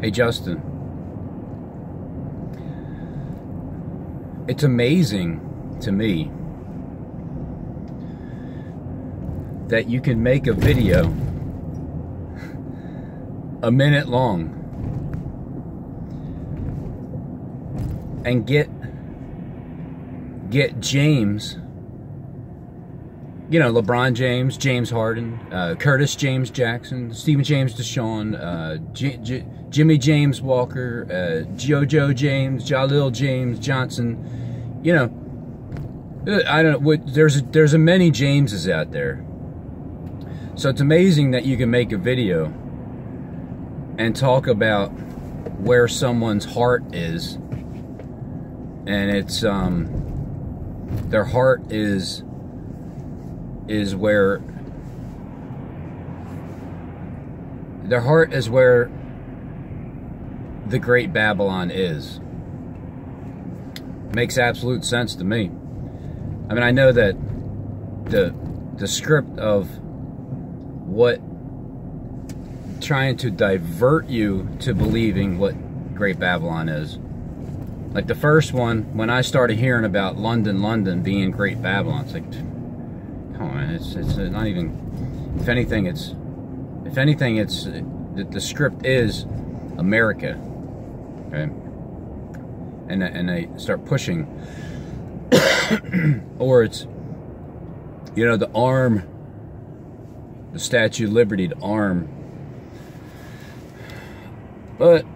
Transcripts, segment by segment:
Hey Justin, it's amazing to me that you can make a video a minute long and get James, you know, LeBron James, James Harden, Curtis James Jackson, Stephen James Deshaun, Jimmy James Walker, JoJo James, Jalil James Johnson. You know, I don't know. There's a many Jameses out there. So it's amazing that you can make a video and talk about where someone's heart is, and it's their heart is where the Great Babylon is. Makes absolute sense to me. I mean, I know that the script of what trying to divert you to believing what Great Babylon is. Like the first one, when I started hearing about London being Great Babylon, it's like, come on, it's not even. If anything, it's the script is America, okay? And they start pushing, or it's, you know, the arm, the Statue of Liberty, the arm. But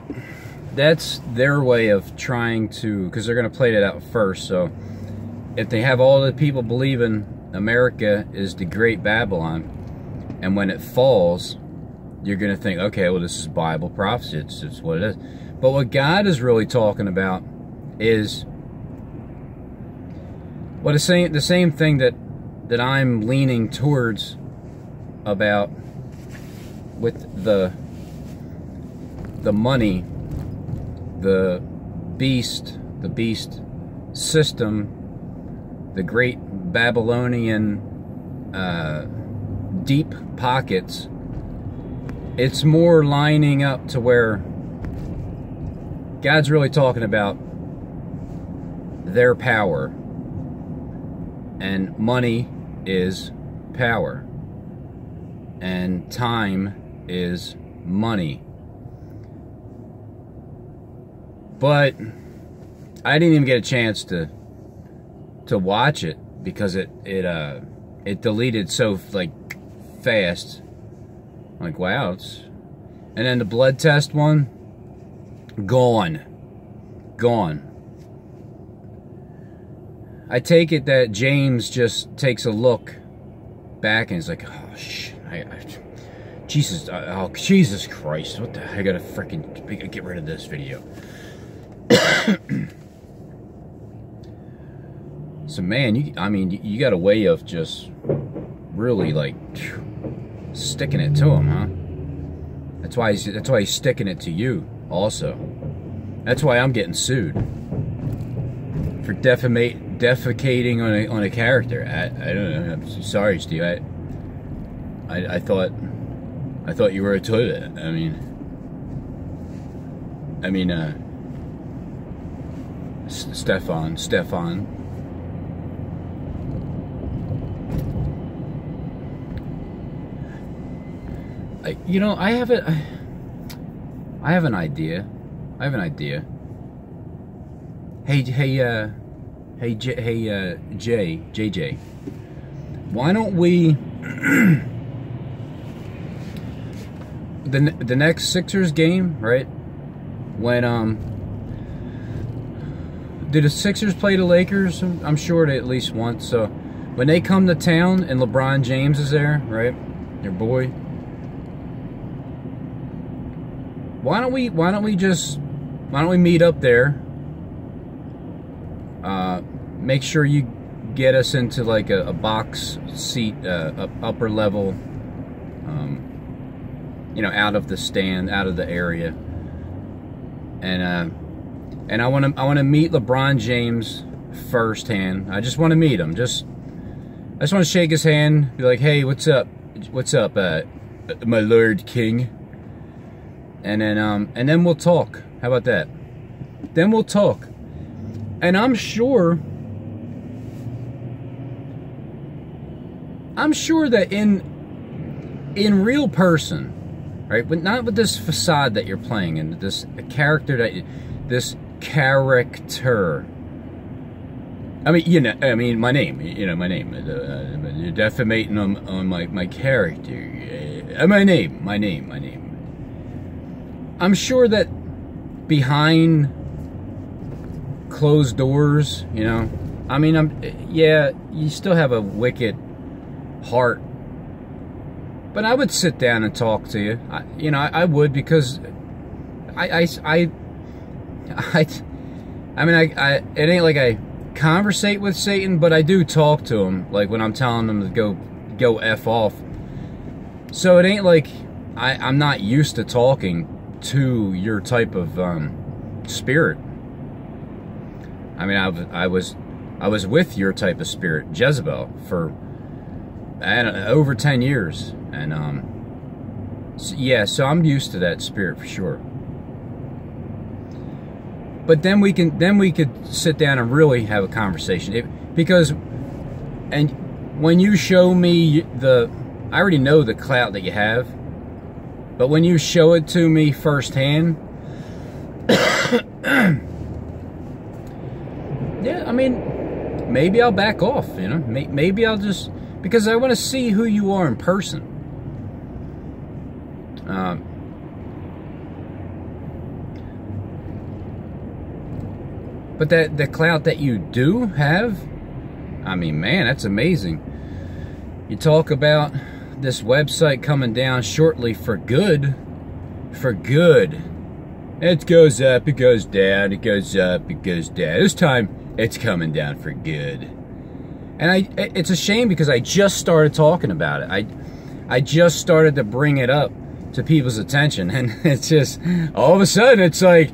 that's their way of trying to, because they're going to play that out first. So if they have all the people believing America is the Great Babylon, and when it falls, you're going to think, okay, well, this is Bible prophecy. It's what it is. But what God is really talking about is, well, the same thing that I'm leaning towards about with the money, the beast system, the great Babylonian deep pockets. It's more lining up to where God's really talking about their power, and money is power, and time is money. But I didn't even get a chance to watch it because it deleted so like fast. I'm like, wow, and then the blood test one, gone. I take it that James just takes a look back and he's like, oh shit, Jesus Christ, what the heck, I gotta freaking get rid of this video. So man, you got a way of just really like sticking it to him, huh? That's why he's sticking it to you also. That's why I'm getting sued for defecating on a character. I don't know. I'm sorry, Steve. I thought you were a toilet. I mean, Stefan. You know, I have an idea. Hey, JJ. Why don't we the next Sixers game, right? When did the Sixers play the Lakers? I'm sure they at least once. So when they come to town and LeBron James is there, right? Your boy. Why don't we meet up there? Make sure you get us into like a box seat, upper level, you know, out of the stand, out of the area, and I want to meet LeBron James firsthand. I just want to meet him. I just want to shake his hand, be like, hey, what's up, my Lord King? and then we'll talk. How about that? Then we'll talk. And I'm sure that in real person, right? But not with this facade that you're playing, and this character this character. I mean, my name. My name. You're defamating on my character. My name. I'm sure that behind closed doors, I mean, yeah, you still have a wicked heart, but I would sit down and talk to you. I would, because I mean, it ain't like I conversate with Satan, but I do talk to him, like when I'm telling him to go F off. So it ain't like I'm not used to talking to your type of spirit. I mean, I was with your type of spirit, Jezebel, for over 10 years, and yeah, so I'm used to that spirit for sure. But then we could sit down and really have a conversation, because when you show me I already know the clout that you have, but when you show it to me firsthand, yeah, I mean, maybe I'll back off, maybe I'll just, because I want to see who you are in person. But the clout that you do have, I mean, man, that's amazing. You talk about this website coming down shortly for good. For good. It goes up, it goes down, it goes up, it goes down. This time, it's coming down for good. And it's a shame, because I just started talking about it. I just started to bring it up to people's attention, and it's just, all of a sudden, it's like,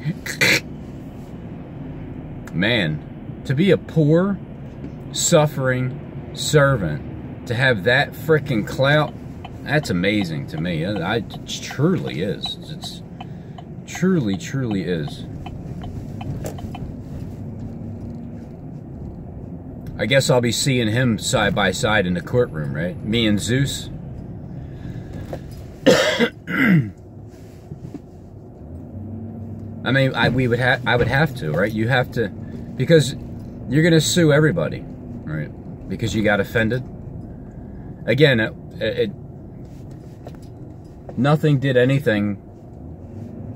man, to be a poor, suffering servant, to have that freaking clout, that's amazing to me. It truly is. It's truly, truly is. I guess I'll be seeing him side by side in the courtroom, right? Me and Zeus. I mean, I would have to, right? You have to, because you're gonna sue everybody, right? Because you got offended. Again, nothing did anything.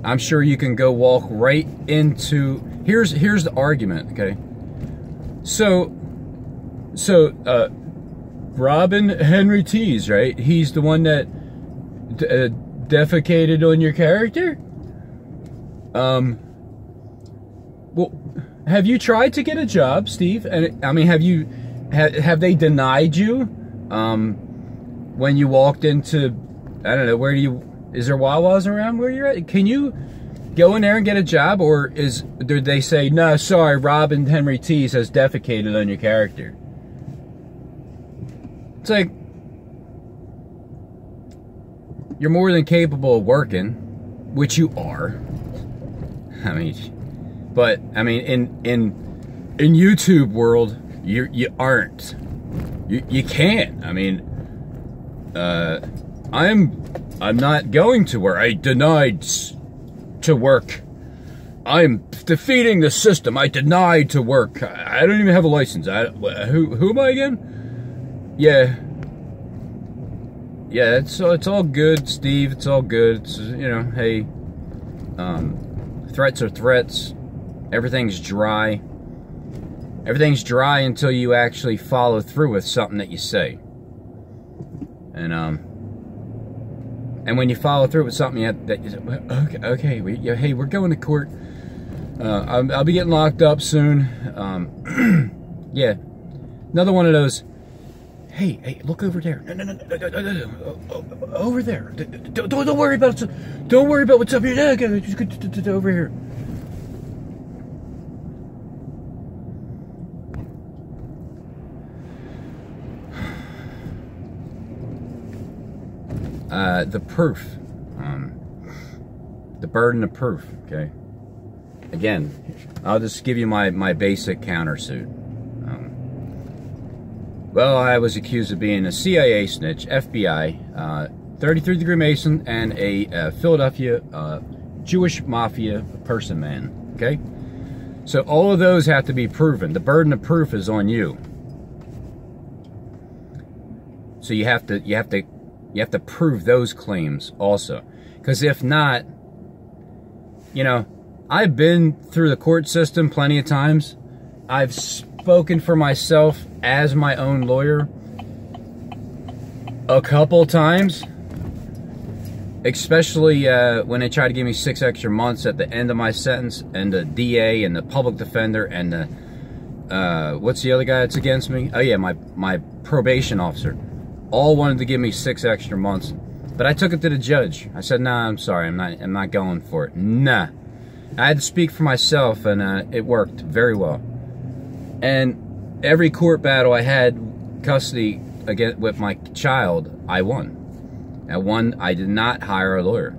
I'm sure you can go walk right into, here's the argument, okay? So Robin Henry Tees, right? He's the one that defecated on your character? Well, have you tried to get a job, Steve? And I mean, have they denied you when you walked into, I don't know, is there Wawa's around where you're at? Can you go in there and get a job, or did they say, no, sorry, Robin Henry Tees has defecated on your character? It's like, you're more than capable of working, which you are. I mean, but I mean, in YouTube world, you aren't. You can't. I mean, I'm not going to work. I denied to work. I'm defeating the system. I denied to work. I don't even have a license. Who am I again? Yeah. Yeah, it's all good, Steve. It's all good. It's, hey, threats are threats. Everything's dry. Everything's dry until you actually follow through with something that you say. And when you follow through with something okay, hey, we're going to court. I'll be getting locked up soon. Yeah, another one of those. Hey, look over there. No. Over there. Don't worry about it. Don't worry about what's up here. Just over here. The proof. The burden of proof, okay? Again, I'll just give you my basic countersuit. Well, I was accused of being a CIA snitch, FBI, 33-degree Mason, and a Philadelphia Jewish mafia person man, okay? So all of those have to be proven. The burden of proof is on you. So you have to prove those claims also. Because if not, you know, I've been through the court system plenty of times. I've spoken for myself as my own lawyer a couple times. Especially when they try to give me 6 extra months at the end of my sentence, and the DA and the public defender and the what's the other guy that's against me? Oh yeah, my probation officer, all wanted to give me 6 extra months, but I took it to the judge. I said, "Nah, I'm sorry, I'm not going for it." Nah, I had to speak for myself, and it worked very well. And every court battle I had custody again with my child, I won. At one, I did not hire a lawyer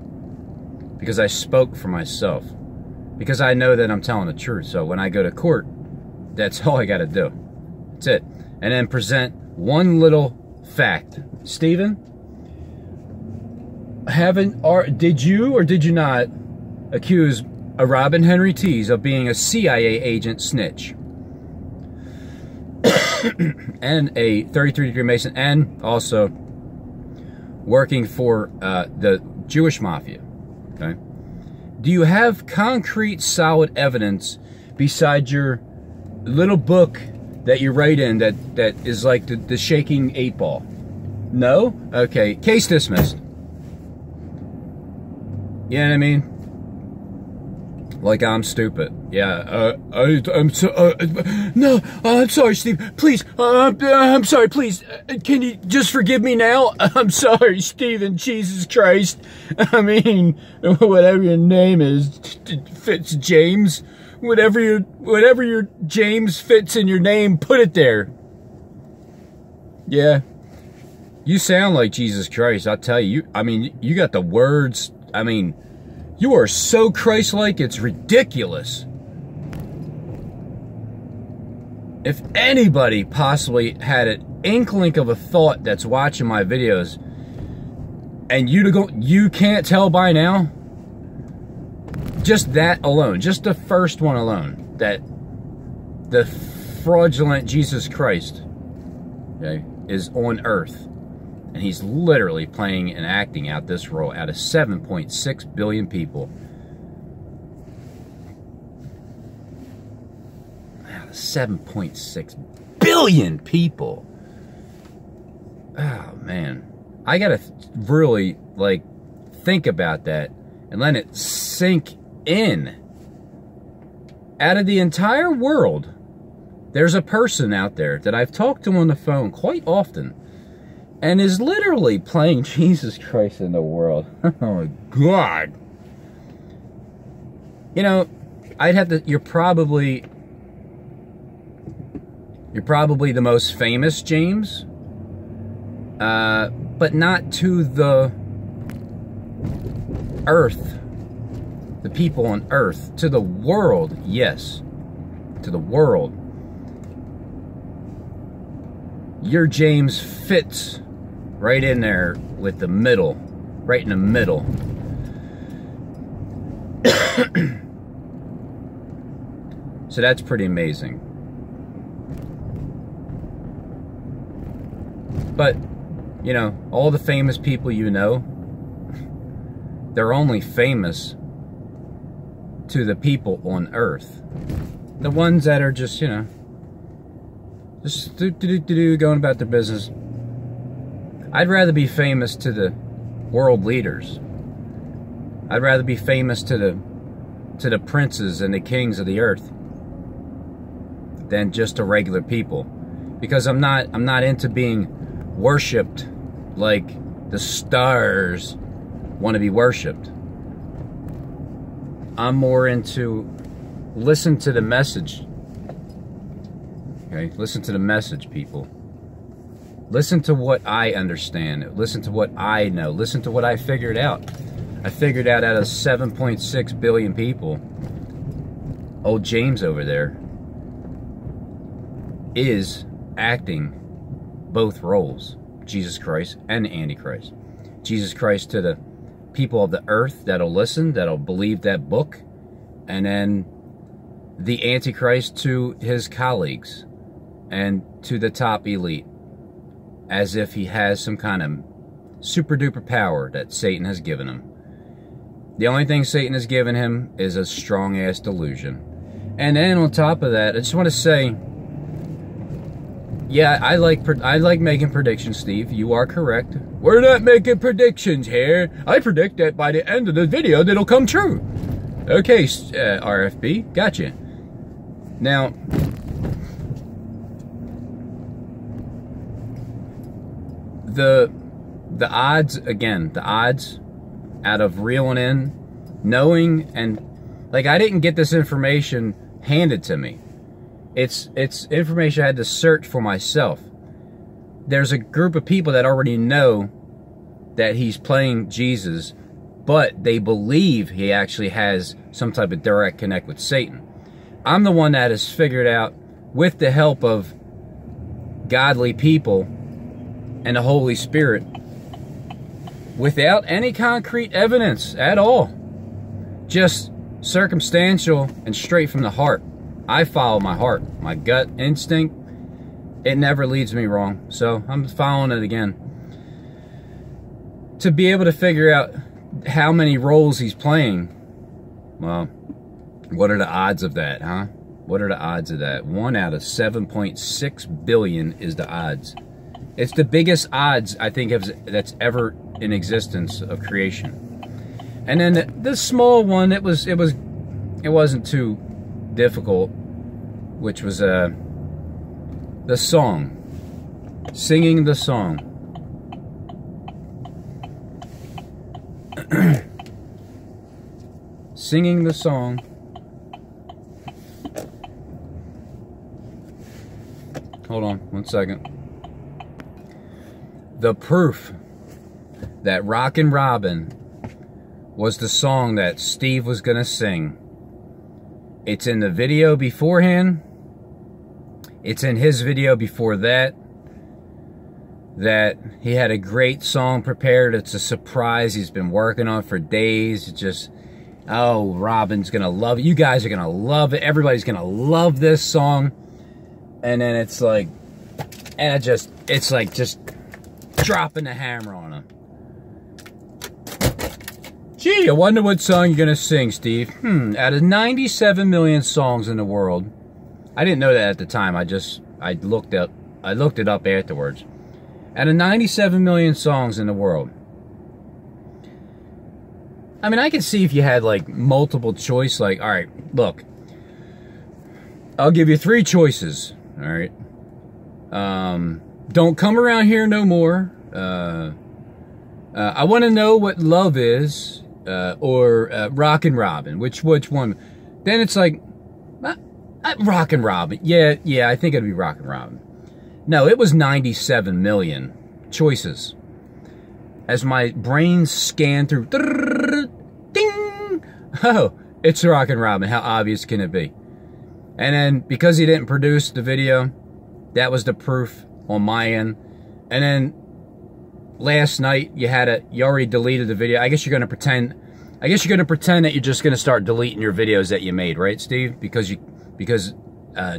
because I spoke for myself, because I know that I'm telling the truth. So when I go to court, that's all I got to do. That's it. And then present one little fact. Stephen, did you or did you not accuse a Robin Henry Tease of being a CIA agent snitch and a 33-degree Mason, and also working for the Jewish mafia, okay? Do you have concrete, solid evidence besides your little book that you write in that is like the shaking 8-ball? No? Okay, case dismissed. You know what I mean? Like I'm stupid. Yeah, I'm sorry, Steve. Please, I'm sorry, please. Can you just forgive me now? I'm sorry, Stephen. Jesus Christ. I mean, whatever your name is, fits James. Whatever your James fits in your name, put it there. Yeah. You sound like Jesus Christ, I'll tell you. I mean, you got the words. I mean, you are so Christ-like, it's ridiculous. If anybody possibly had an inkling of a thought that's watching my videos, and you can't tell by now, just that alone, just the first one alone, that the fraudulent Jesus Christ, okay, is on earth. And he's literally playing and acting out this role out of 7.6 billion people. Out of 7.6 billion people. Oh, man. I gotta really, like, think about that and let it sink in. Out of the entire world, there's a person out there that I've talked to on the phone quite often, and is literally playing Jesus Christ in the world. Oh my God. You know, I'd have to, you're probably the most famous James, but not to the earth, the people on earth. To the world, yes. To the world. Your James fits right in there with the middle, right in the middle. So that's pretty amazing. But, you know, all the famous people you know, they're only famous to the people on earth. The ones that are just, you know, just going about their business. I'd rather be famous to the world leaders. I'd rather be famous to the princes and the kings of the earth than just to regular people, because I'm not into being worshipped like the stars want to be worshipped. I'm more into listen to the message. Okay, listen to the message, people. Listen to what I understand. Listen to what I know. Listen to what I figured out. I figured out of 7.6 billion people, old James over there is acting both roles, Jesus Christ and the Antichrist. Jesus Christ to the people of the earth that'll listen, that'll believe that book, and then the Antichrist to his colleagues and to the top elite, as if he has some kind of super duper power that Satan has given him. The only thing Satan has given him is a strong ass delusion. And then on top of that, I just want to say, yeah, I like making predictions, Steve. You are correct. We're not making predictions here. I predict that by the end of the video, that'll come true. Okay, RFB, gotcha. Now, the odds, again, the odds out of reeling in, knowing, and like, I didn't get this information handed to me. It's information I had to search for myself. There's a group of people that already know that he's playing Jesus, but they believe he actually has some type of direct connect with Satan. I'm the one that has figured out, with the help of godly people and the Holy Spirit, without any concrete evidence at all, just circumstantial and straight from the heart. I follow my heart, my gut instinct. It never leads me wrong, so I'm following it again. To be able to figure out how many roles he's playing, well, what are the odds of that, huh? What are the odds of that? 1 out of 7.6 billion is the odds. It's the biggest odds, I think, that's ever in existence of creation. And then the small one, it wasn't too difficult, which was the song, singing the song. Singing the song. Hold on 1 second. The proof that Rockin' Robin was the song that Steve was gonna sing. It's in the video beforehand. It's in his video before that. That he had a great song prepared. It's a surprise he's been working on for days. It's just, oh, Robin's gonna love it. You guys are gonna love it. Everybody's gonna love this song. And then it's like, and it's like just dropping the hammer on him. Gee, I wonder what song you're gonna sing, Steve. Out of 97 million songs in the world, I didn't know that at the time. I looked it up afterwards. Out of 97 million songs in the world, I mean, I could see if you had like multiple choice. Like, all right, look, I'll give you 3 choices. All right, don't come around here no more. I want to know what love is. Or Rockin' Robin, which one? Then it's like, Rockin' Robin. Yeah, I think it'd be Rockin' Robin. No, it was 97 million choices. As my brain scanned through, ding! Oh, it's Rockin' Robin. How obvious can it be? And then, because he didn't produce the video, that was the proof on my end. And then, last night you already deleted the video. I guess you're gonna pretend that you're just gonna start deleting your videos that you made, right, Steve? Because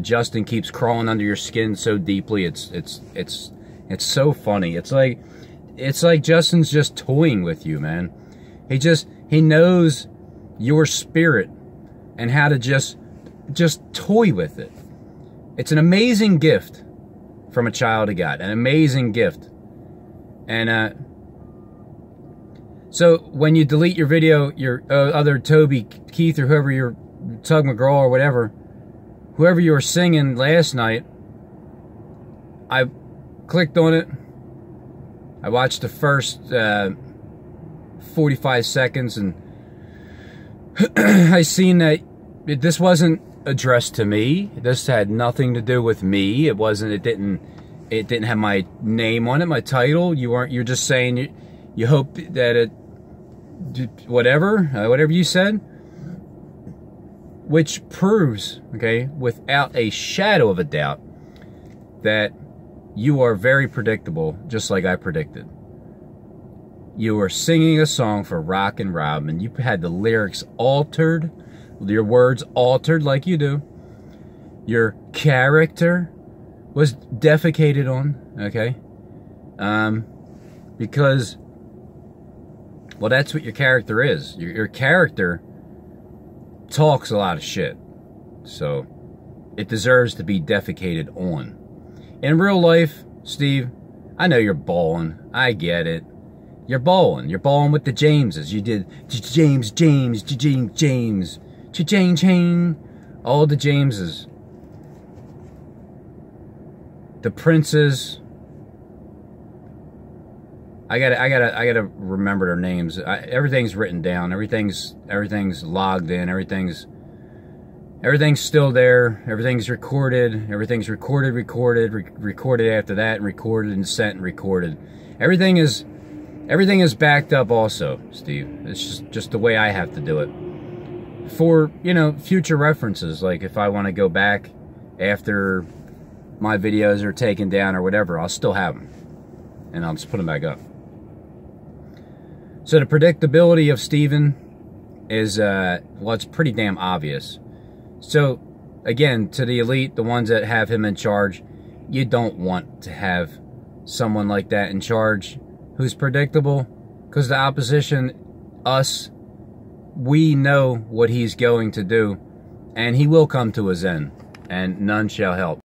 Justin keeps crawling under your skin so deeply. It's so funny. It's like Justin's just toying with you, man. He knows your spirit and how to just toy with it. It's an amazing gift from a child of God, an amazing gift. And so when you delete your video, your other Toby Keith or whoever, your Tug McGraw or whatever, whoever you were singing last night, I clicked on it. I watched the first 45 seconds, and I seen that this wasn't addressed to me. This had nothing to do with me. It didn't have my name on it, my title. You're just saying you hope that whatever you said, which proves, okay, without a shadow of a doubt, that you are very predictable, just like I predicted. You were singing a song for Rockin' Robin. You had the lyrics altered, your words altered like you do. Your character was defecated on, okay? Because, well, that's what your character is. Your character talks a lot of shit. So, it deserves to be defecated on. In real life, Steve, I know you're balling. I get it. You're balling. You're balling with the Jameses. You did James, cha-ching, all the Jameses. The Princes. I gotta remember their names. Everything's written down. Everything's logged in. Everything's still there. Everything's recorded. Everything's recorded after that, and recorded and sent and recorded. Everything is backed up also, Steve. It's just the way I have to do it. For, you know, future references, like if I want to go back after my videos are taken down or whatever, I'll still have them. And I'll just put them back up. So the predictability of Steven is, well, it's pretty damn obvious. So, again, to the elite, the ones that have him in charge, you don't want to have someone like that in charge who's predictable, because the opposition, us, we know what he's going to do, and he will come to his end, and none shall help.